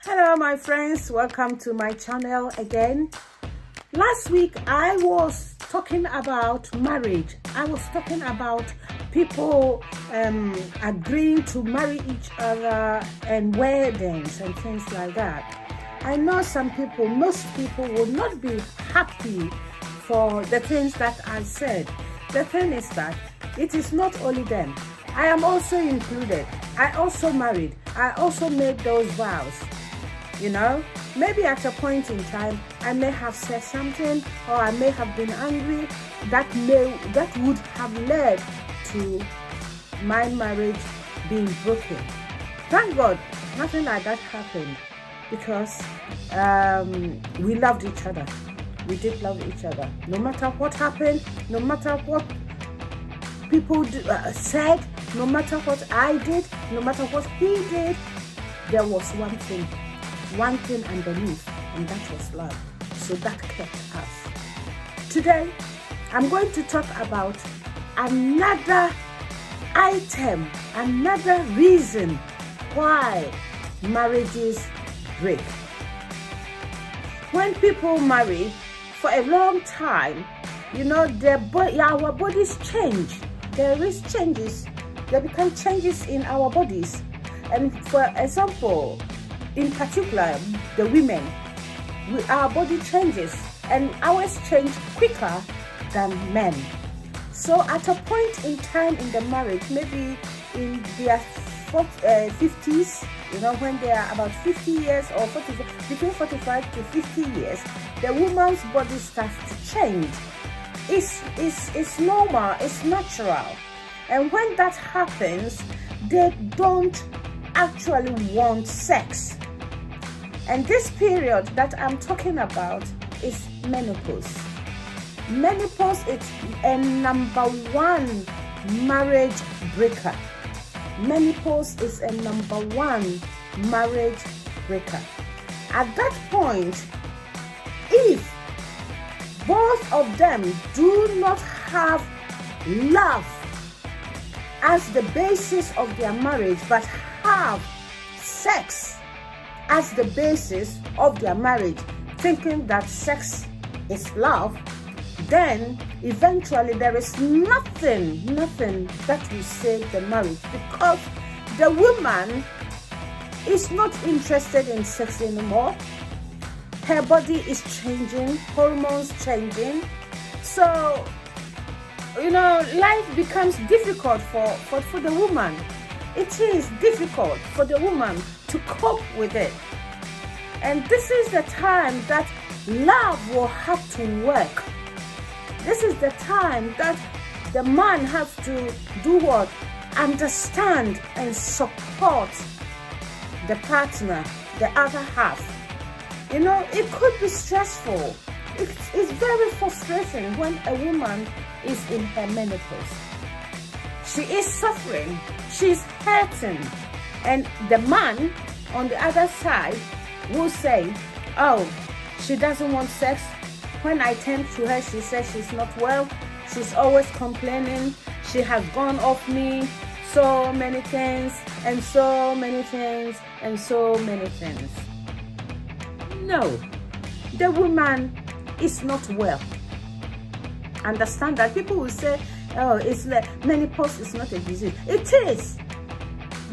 Hello my friends, welcome to my channel again. Last week I was talking about marriage. I was talking about people agreeing to marry each other and weddings and things like that. I know most people will not be happy for the things that I said. The thing is that it is not only them. I am also included. I also married. I also made those vows. You know, maybe at a point in time I may have said something, or I may have been angry that would have led to my marriage being broken. Thank God nothing like that happened, because we loved each other. We did love each other. No matter what happened, no matter what people said, no matter what I did, no matter what he did, there was one thing underneath, and that was love. So that kept us. Today I'm going to talk about another item, another reason why marriages break. When people marry for a long time, you know, our bodies change. There is changes. There become changes in our bodies. And for example, in particular, the women, our body changes, and ours change quicker than men. So at a point in time in the marriage, maybe in their 50s, you know, when they are about 50 years or between 45 to 50 years, the woman's body starts to change. It's normal, it's natural. And when that happens, they don't actually want sex. And this period that I'm talking about is menopause. Menopause is a number one marriage breaker. Menopause is a number one marriage breaker. At that point, if both of them do not have love as the basis of their marriage, but have sex as the basis of their marriage, thinking that sex is love, then eventually there is nothing that will save the marriage, because the woman is not interested in sex anymore. Her body is changing, hormones changing. So, you know, life becomes difficult for the woman. It is difficult for the woman to cope with it. And this is the time that love will have to work. This is the time that the man has to do what? Understand and support the partner, the other half. You know, it could be stressful. It's very frustrating when a woman is in her menopause. She is suffering, she's hurting, and the man on the other side will say, oh, she doesn't want sex. When I tend to her, she says she's not well, she's always complaining, she has gone off me, so many things, and so many things, and so many things. No, the woman is not well. Understand that. People will say, oh, it's like menopause is not a disease. It is,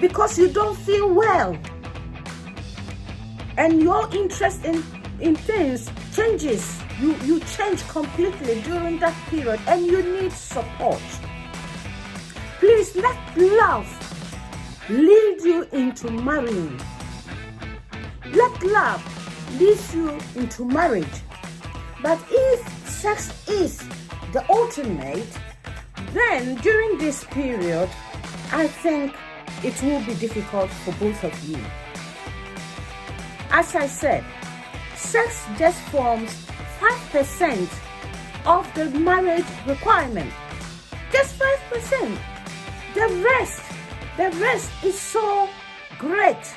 because you don't feel well, and your interest in things changes. You change completely during that period, and you need support. Please let love lead you into marrying. Let love lead you into marriage. But if sex is the ultimate, then during this period, I think it will be difficult for both of you. As I said, sex just forms 5% of the marriage requirement. Just 5%. The rest is so great.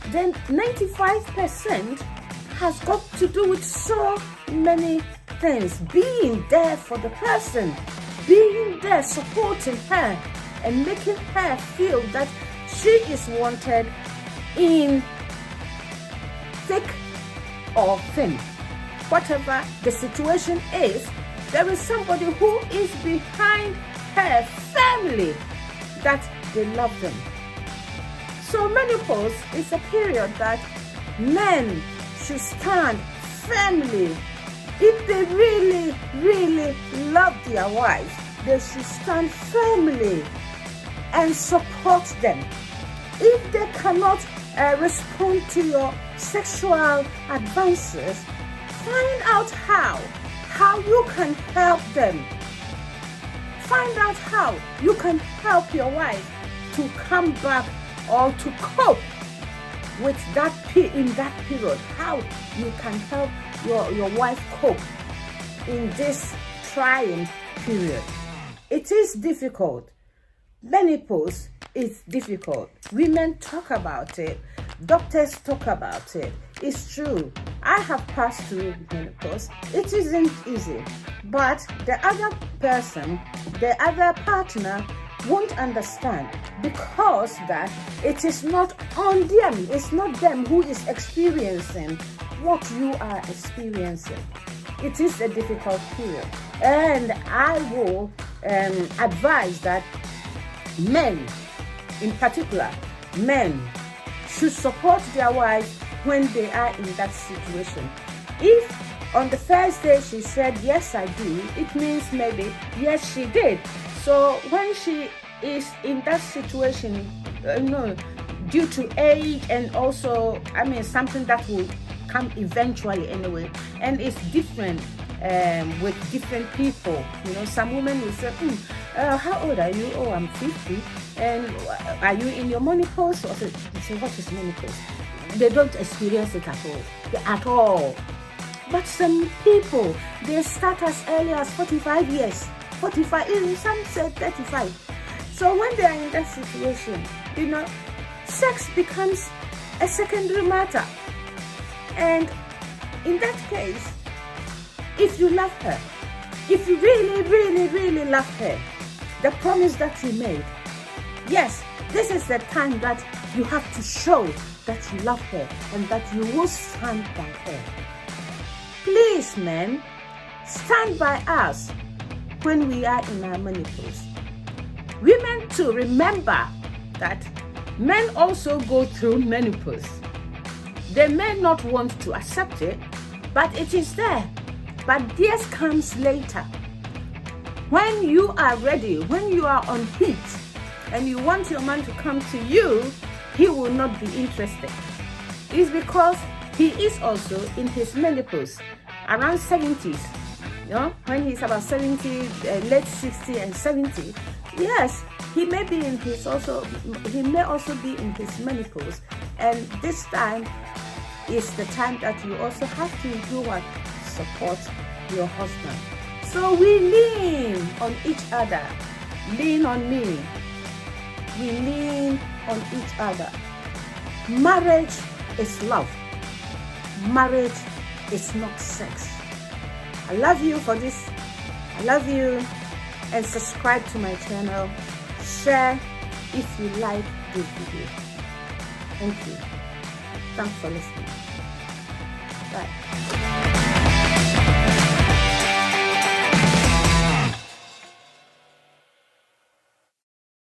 Then 95% has got to do with so many things. Being there for the person, being there supporting her, and making her feel that she is wanted in thick or thin, whatever the situation is, there is somebody who is behind her family that they love them. So menopause is a period that men should stand firmly. If they really, really love their wives, they should stand firmly and support them. If they cannot respond to your sexual advances, find out how you can help them. Find out how you can help your wife to come back or to cope with that in that period. How you can help your wife cope in this trying period. It is difficult. Menopause is difficult. Women talk about it. Doctors talk about it. It's true. I have passed through menopause. It isn't easy. But the other person, the other partner won't understand, because that it is not on them. It's not them who is experiencing what you are experiencing. It is a difficult period. And I will advise that men, in particular, men should support their wives when they are in that situation. If on the first day she said, yes, I do, it means maybe, yes, she did. So when she is in that situation, due to age and also, something that will come eventually anyway, and it's different with different people. Some women will say, how old are you? Oh, I'm 50. And are you in your menopause? Or say, what is menopause? They don't experience it at all. But some people, they start as early as 45 years, 45, even some say 35. So when they are in that situation, sex becomes a secondary matter. And in that case, if you love her, if you really, really, really love her, the promise that you made, yes, this is the time that you have to show that you love her and that you will stand by her. Please, men, stand by us when we are in our menopause. Women too, remember that men also go through menopause. They may not want to accept it, but it is there. But this comes later. When you are ready, when you are on heat, and you want your man to come to you, he will not be interested. It's because he is also in his menopause, around 70s. When he's about 70, late 60 and 70, yes, he may also be in his menopause. And this time is the time that you also have to do what? Support your husband. So we lean on each other. Lean on me. We lean on each other. Marriage is love. Marriage is not sex. I love you for this. I love you. And subscribe to my channel. Share if you like this video. Thank you. Thanks for listening. Bye.